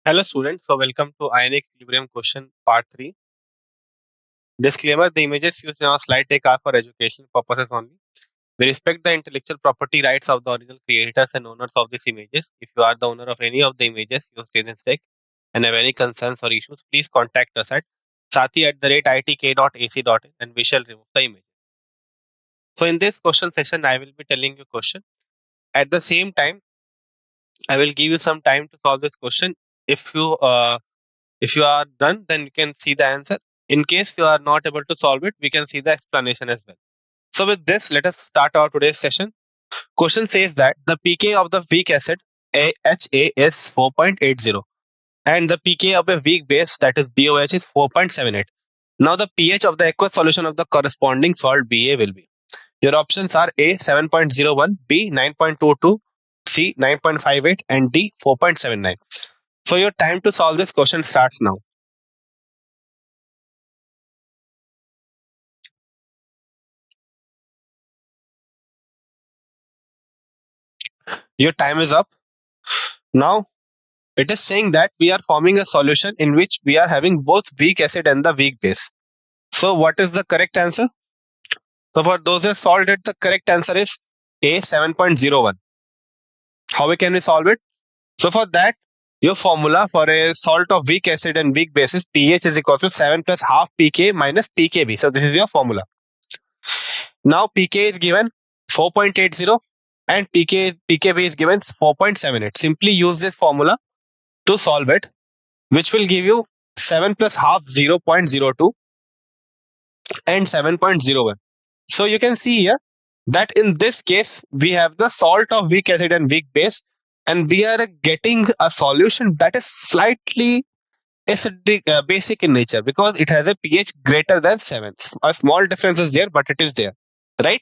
Hello students, so welcome to Ionic Equilibrium question part 3. Disclaimer, the images used in our slide deck are for educational purposes only. We respect the intellectual property rights of the original creators and owners of these images. If you are the owner of any of the images used in this deck and have any concerns or issues, please contact us at sathi@itk.ac.in and we shall remove the image. So in this question session, I will be telling you question. At the same time, I will give you some time to solve this question. If you are done, then you can see the answer. In case you are not able to solve it, we can see the explanation as well. So with this, let us start our today's session. Question says that the pK of the weak acid AHA is 4.80 and the pK of a weak base, that is BOH, is 4.78. Now the pH of the aqueous solution of the corresponding salt BA will be. Your options are A 7.01, B 9.22, C 9.58 and D 4.79. So your time to solve this question starts now. Your time is up. Now it is saying that we are forming a solution in which we are having both weak acid and the weak base. So what is the correct answer? So for those who have solved it, the correct answer is A 7.01. How we can we solve it? So for that, your formula for a salt of weak acid and weak base is pH is equal to 7 plus half pK minus pKb. So this is your formula. Now pK is given 4.80 and pKb is given 4.78. Simply use this formula to solve it, which will give you 7 plus half 0.02 and 7.01. So you can see here that in this case, we have the salt of weak acid and weak base, and we are getting a solution that is slightly acidic, basic in nature because it has a pH greater than 7. A small difference is there, but it is there, right?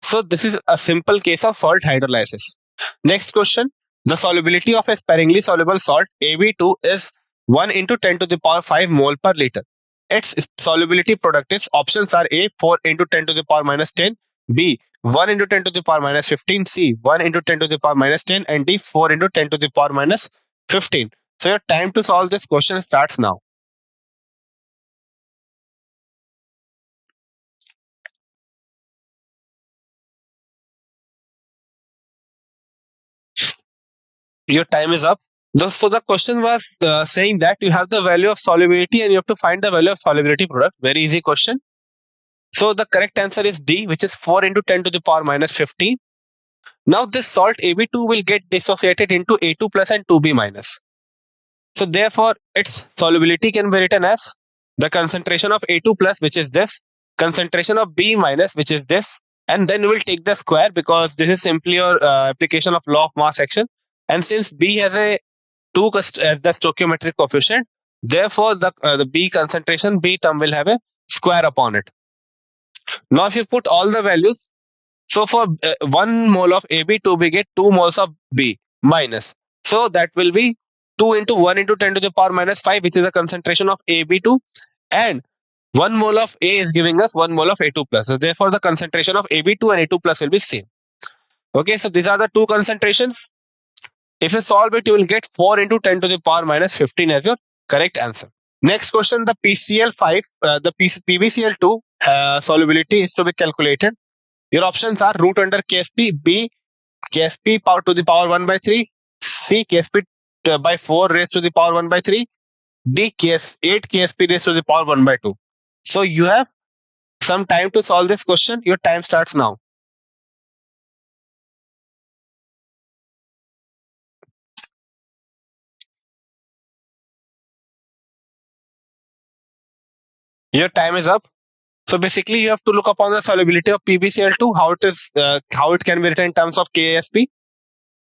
So this is a simple case of salt hydrolysis. Next question. The solubility of a sparingly soluble salt AB2 is 1 into 10 to the power 5 mole per liter. Its solubility product is options are A 4 into 10 to the power minus 10, B 1 into 10 to the power minus 15, C 1 into 10 to the power minus 10 and D 4 into 10 to the power minus 15. So your time to solve this question starts now. Your time is up. So the question was saying that you have the value of solubility and you have to find the value of solubility product. Very easy question. So the correct answer is D, which is 4 into 10 to the power minus 15. Now this salt AB2 will get dissociated into A2 plus and 2B minus. So therefore its solubility can be written as the concentration of A2 plus, which is this, concentration of B minus, which is this, and then we will take the square because this is simply your application of law of mass action. And since B has a 2 as the stoichiometric coefficient, therefore the B concentration, B term will have a square upon it. Now if you put all the values, so for 1 mole of AB2 we get 2 moles of B minus. So that will be 2 into 1 into 10 to the power minus 5, which is the concentration of AB2, and 1 mole of A is giving us 1 mole of A2 plus. So therefore the concentration of AB2 and A2 plus will be same. Okay, so these are the two concentrations. If you solve it, you will get 4 into 10 to the power minus 15 as your correct answer. Next question, the PCl5, PbCl2 solubility is to be calculated. Your options are root under Ksp, B Ksp power to the power 1 by 3, C Ksp by 4 raised to the power 1 by 3, D 8 Ksp raised to the power 1 by 2. So you have some time to solve this question. Your time starts now. Your time is up. So basically, you have to look upon the solubility of PbCl2, how it can be written in terms of Ksp.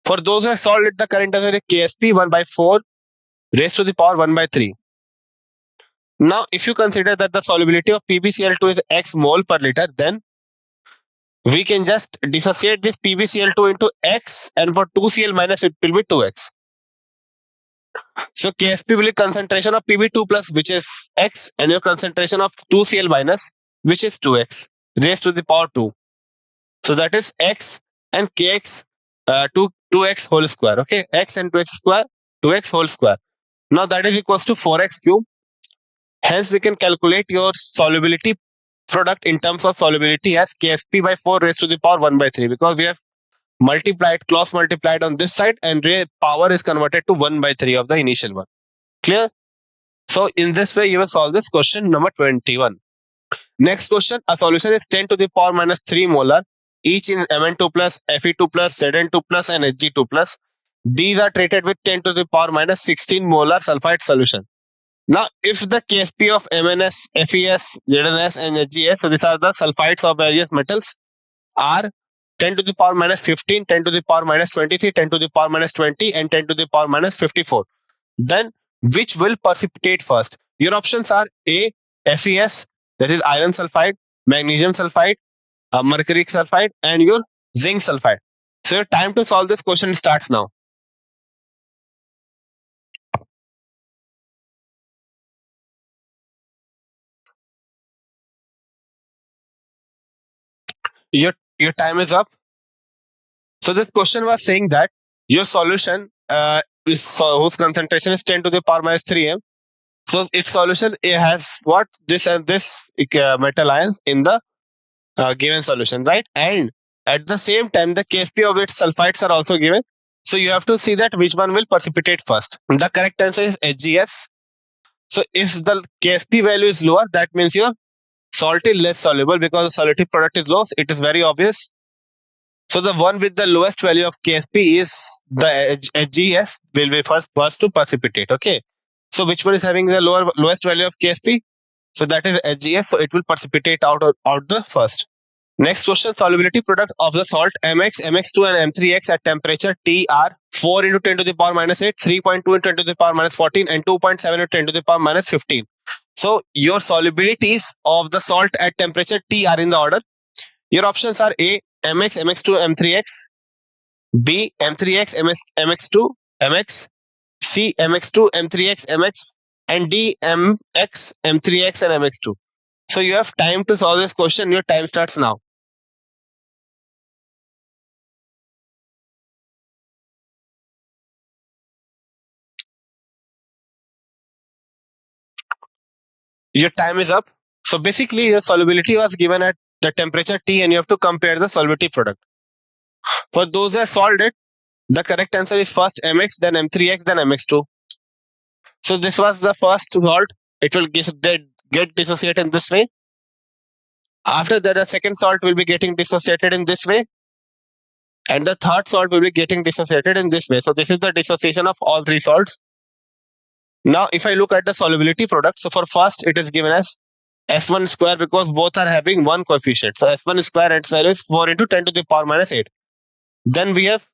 For those who have solved it, the current answer is Ksp 1 by 4 raised to the power 1 by 3. Now, if you consider that the solubility of PbCl2 is X mole per liter, then we can just dissociate this PbCl2 into X, and for 2Cl minus, it will be 2X. So Ksp will be concentration of Pb2 plus, which is X, and your concentration of 2Cl minus, which is 2X, raised to the power 2. So that is X and Kx 2x whole square. Okay, X and 2x square, 2x whole square. Now that is equals to 4x cube. Hence we can calculate your solubility product in terms of solubility as Ksp by 4 raised to the power 1 by 3, because we have cross multiplied on this side, and power is converted to 1 by 3 of the initial one. Clear? So in this way you will solve this question number 21. Next question, a solution is 10 to the power minus 3 molar each in Mn2 plus, Fe2 plus, Zn2 plus and Hg2 plus. These are treated with 10 to the power minus 16 molar sulfide solution. Now, if the Ksp of MnS, FeS, ZnS and HgS, so these are the sulfides of various metals, are 10 to the power minus 15, 10 to the power minus 23, 10 to the power minus 20 and 10 to the power minus 54. Then which will precipitate first? Your options are A, FeS, that is iron sulfide, magnesium sulfide, mercury sulfide and your zinc sulfide. So your time to solve this question starts now. Your time is up. So this question was saying that your solution whose concentration is 10 to the power minus 3 m. So its solution it has what? This and this metal ion in the given solution, right? And at the same time, the Ksp of its sulfides are also given. So you have to see that which one will precipitate first. The correct answer is HgS. So if the Ksp value is lower, that means your salt is less soluble because the solubility product is low. It is very obvious. So the one with the lowest value of Ksp is the HgS will be first to precipitate. Okay. So which one is having the lowest value of Ksp? So that is HgS. So it will precipitate out the first. Next question, solubility product of the salt Mx, Mx2 and M3X at temperature T are 4 into 10 to the power minus 8, 3.2 into 10 to the power minus 14 and 2.7 into 10 to the power minus 15. So your solubilities of the salt at temperature T are in the order. Your options are A, Mx, Mx2, M3X, B, M3X, Mx2, Mx, C, Mx2, M3X, Mx and D, Mx, M3X and Mx2. So you have time to solve this question. Your time starts now. Your time is up. So basically the solubility was given at the temperature T and you have to compare the solubility product. For those who have solved it, the correct answer is first Mx, then M3X, then Mx2. So this was the first salt. It will get dissociated in this way. After that, the second salt will be getting dissociated in this way. And the third salt will be getting dissociated in this way. So this is the dissociation of all three salts. Now, if I look at the solubility product, so for first, it is given as S1 square because both are having one coefficient. So S1 square and its value is 4 into 10 to the power minus 8. Then we have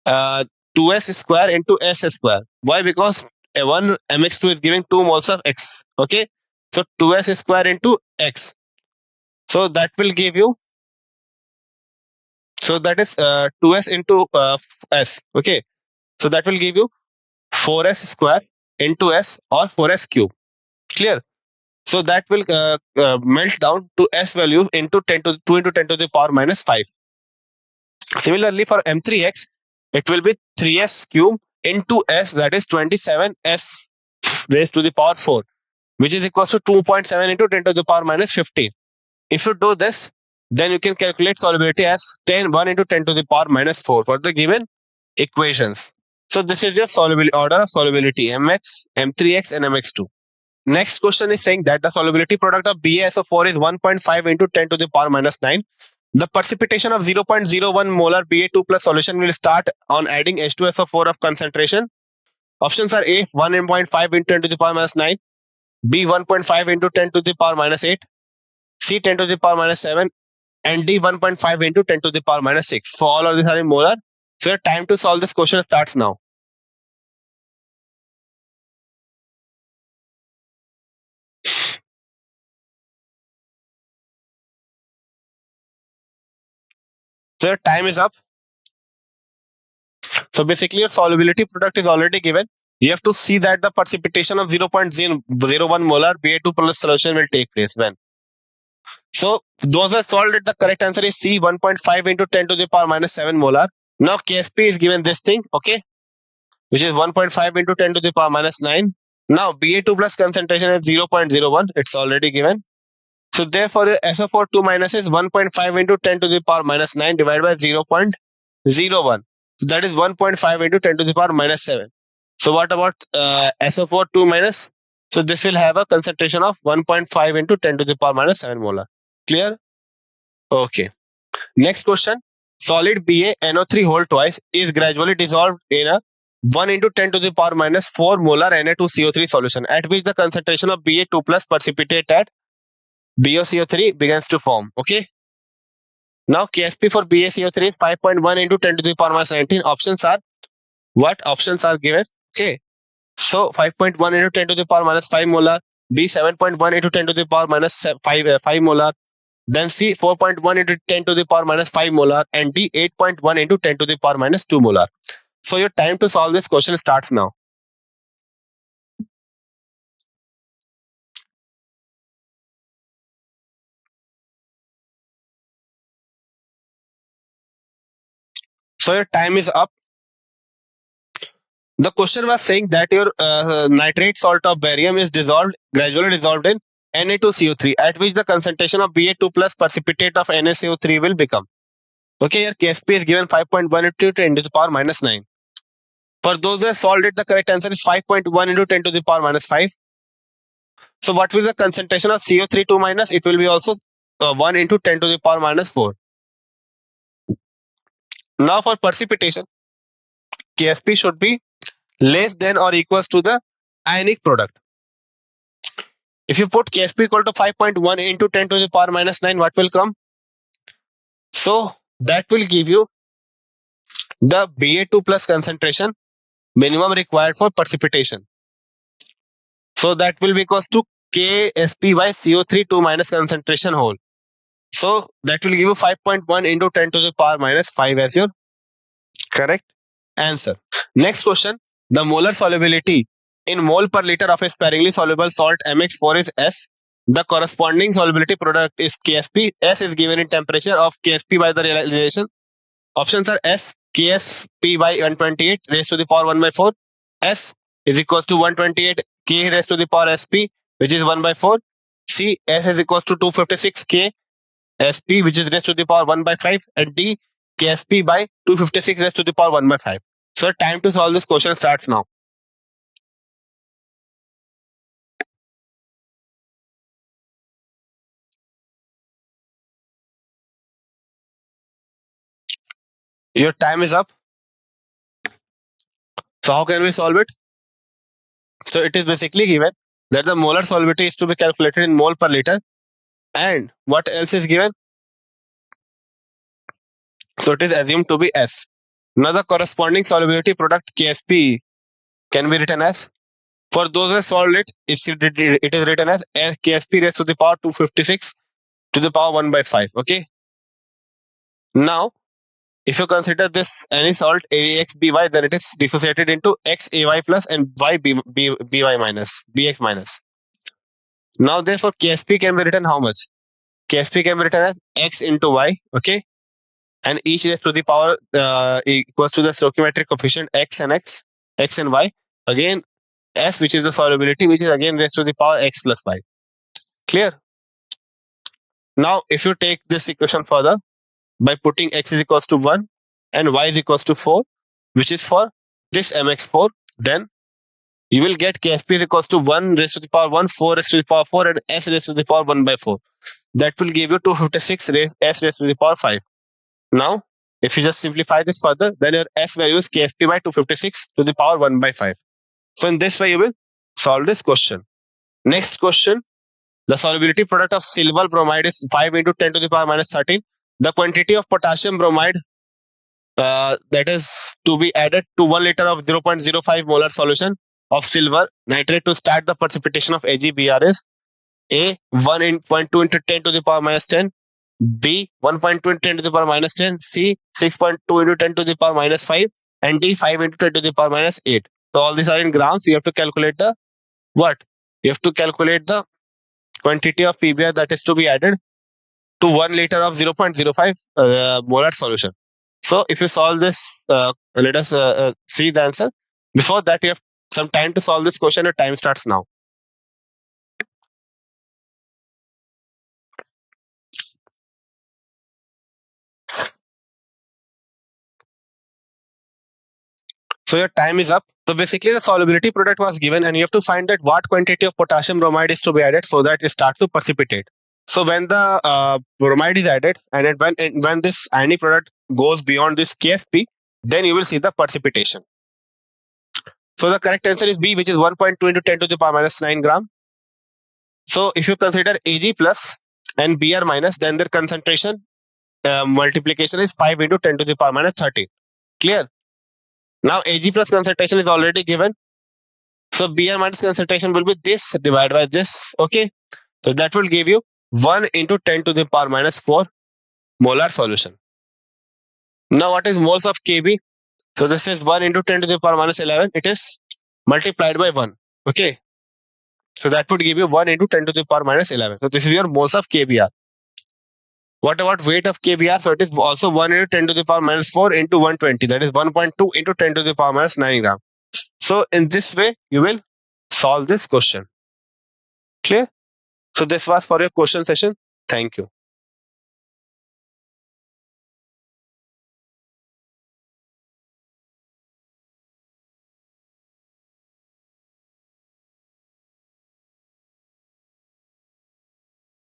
2S square into S square. Why? Because one Mx2 is giving 2 moles of X. Okay. So 2S square into X. So that will give you, so that is 2S into S. Okay. So that will give you 4S square into S or 4S cube. Clear? So that will melt down to S value into 2 into 10 to the power minus 5. Similarly, for M3X, it will be 3S cube into S, that is 27S raised to the power 4, which is equals to 2.7 into 10 to the power minus 15. If you do this, then you can calculate solubility as 1 into 10 to the power minus 4 for the given equations. So this is your order of solubility, Mx, M3X and Mx2. Next question is saying that the solubility product of BaSO4 is 1.5 into 10 to the power minus 9. The precipitation of 0.01 molar Ba2 plus solution will start on adding H2SO4 of concentration. Options are A, 1.5 into 10 to the power minus 9, B, 1.5 into 10 to the power minus 8, C, 10 to the power minus 7, and D, 1.5 into 10 to the power minus 6. So all of these are in molar. So your time to solve this question starts now. So your time is up. So basically your solubility product is already given. You have to see that the precipitation of 0.01 molar Ba2 plus solution will take place when. So those are solved. The correct answer is C, 1.5 into 10 to the power minus 7 molar. Now Ksp is given this thing, okay, which is 1.5 into 10 to the power minus 9. Now Ba2 plus concentration is 0.01. It's already given. So therefore SO4 2 minus is 1.5 into 10 to the power minus 9 divided by 0.01. So that is 1.5 into 10 to the power minus 7. So what about SO4 2 minus? So this will have a concentration of 1.5 into 10 to the power minus 7 molar. Clear? Okay. Next question. Solid BaNO3 whole twice is gradually dissolved in a 1 into 10 to the power minus 4 molar Na2CO3 solution, at which the concentration of Ba2 plus precipitate at BaCO3 begins to form. Okay. Now KSP for BaCO3 is 5.1 into 10 to the power minus 19. Options are what? Options are given. Okay. So 5.1 into 10 to the power minus 5 molar. B 7.1 into 10 to the power minus 5 molar. Then C 4.1 into 10 to the power minus 5 molar. And D 8.1 into 10 to the power minus 2 molar. So your time to solve this question starts now. So your time is up. The question was saying that your nitrate salt of barium is gradually dissolved in Na2CO3, at which the concentration of Ba2 plus precipitate of NaCO3 will become. Okay, here KSP is given 5.1 into 10 to the power minus 9. For those who have solved it, the correct answer is 5.1 into 10 to the power minus 5. So what will be the concentration of CO3 2 minus? It will be also 1 into 10 to the power minus 4. Now for precipitation, KSP should be less than or equals to the ionic product. If you put KSP equal to 5.1 into 10 to the power minus 9, what will come? So that will give you the Ba2 plus concentration minimum required for precipitation. So that will be equals to KSP by CO3 2 minus concentration whole. So that will give you 5.1 into 10 to the power minus 5 as your correct answer. Next question. The molar solubility in mole per liter of a sparingly soluble salt MX4 is S. The corresponding solubility product is KSP. S is given in temperature of KSP by the realization. Options are S, KSP by 128 raised to the power 1 by 4. S is equals to 128 K raised to the power SP, which is 1 by 4. C, S is equals to 256 K SP, which is raised to the power 1 by 5. And D, KSP by 256 raised to the power 1 by 5. So time to solve this question starts now. Your time is up. So how can we solve it? So it is basically given that the molar solubility is to be calculated in mole per liter. And what else is given? So it is assumed to be S. Now the corresponding solubility product KSP can be written as, for those who have solved it, it is written as KSP raised to the power 256 to the power 1 by 5. Okay. Now, if you consider this any salt AXBY, then it is dissociated into XAY plus and YBY minus, BX minus. Now, therefore, KSP can be written how much? KSP can be written as X into Y. Okay. And each raised to the power equals to the stoichiometric coefficient X and Y. Again, S, which is the solubility, which is again raised to the power X plus Y. Clear? Now, if you take this equation further by putting X is equals to 1 and Y is equals to 4, which is for this MX4, then you will get KSP is equals to 1 raised to the power 1, 4 raised to the power 4, and S raised to the power 1 by 4. That will give you 256 S raised to the power 5. Now, if you just simplify this further, then your S value is KSP by 256 to the power 1 by 5. So in this way, you will solve this question. Next question. The solubility product of silver bromide is 5 into 10 to the power minus 13. The quantity of potassium bromide that is to be added to 1 liter of 0.05 molar solution of silver nitrate to start the precipitation of AgBr is A 1.2 into 10 to the power minus 10, B 1.2 into 10 to the power minus 10, C 6.2 into 10 to the power minus 5, and D 5 into 10 to the power minus 8. So all these are in grams. You have to calculate the what? You have to calculate the quantity of PBr that is to be added to 1 liter of 0.05 molar solution. So if you solve this, let us see the answer. Before that, you have some time to solve this question. Your time starts now. So your time is up. So basically the solubility product was given and you have to find that what quantity of potassium bromide is to be added so that it starts to precipitate. So when the bromide is added and when this ionic product goes beyond this KSP, then you will see the precipitation. So the correct answer is B, which is 1.2 into 10 to the power minus 9 gram. So if you consider Ag plus and Br minus, then their concentration multiplication is 5 into 10 to the power minus 30. Clear? Now Ag plus concentration is already given. So Br minus concentration will be this divided by this. Okay. So that will give you 1 into 10 to the power minus 4 molar solution. Now what is moles of Kb? So this is 1 into 10 to the power minus 11. It is multiplied by 1. Okay. So that would give you 1 into 10 to the power minus 11. So this is your moles of KBr. What about weight of KBr? So it is also 1 into 10 to the power minus 4 into 120. That is 1.2 into 10 to the power minus 9 gram. So in this way, you will solve this question. Clear? So this was for your question session. Thank you.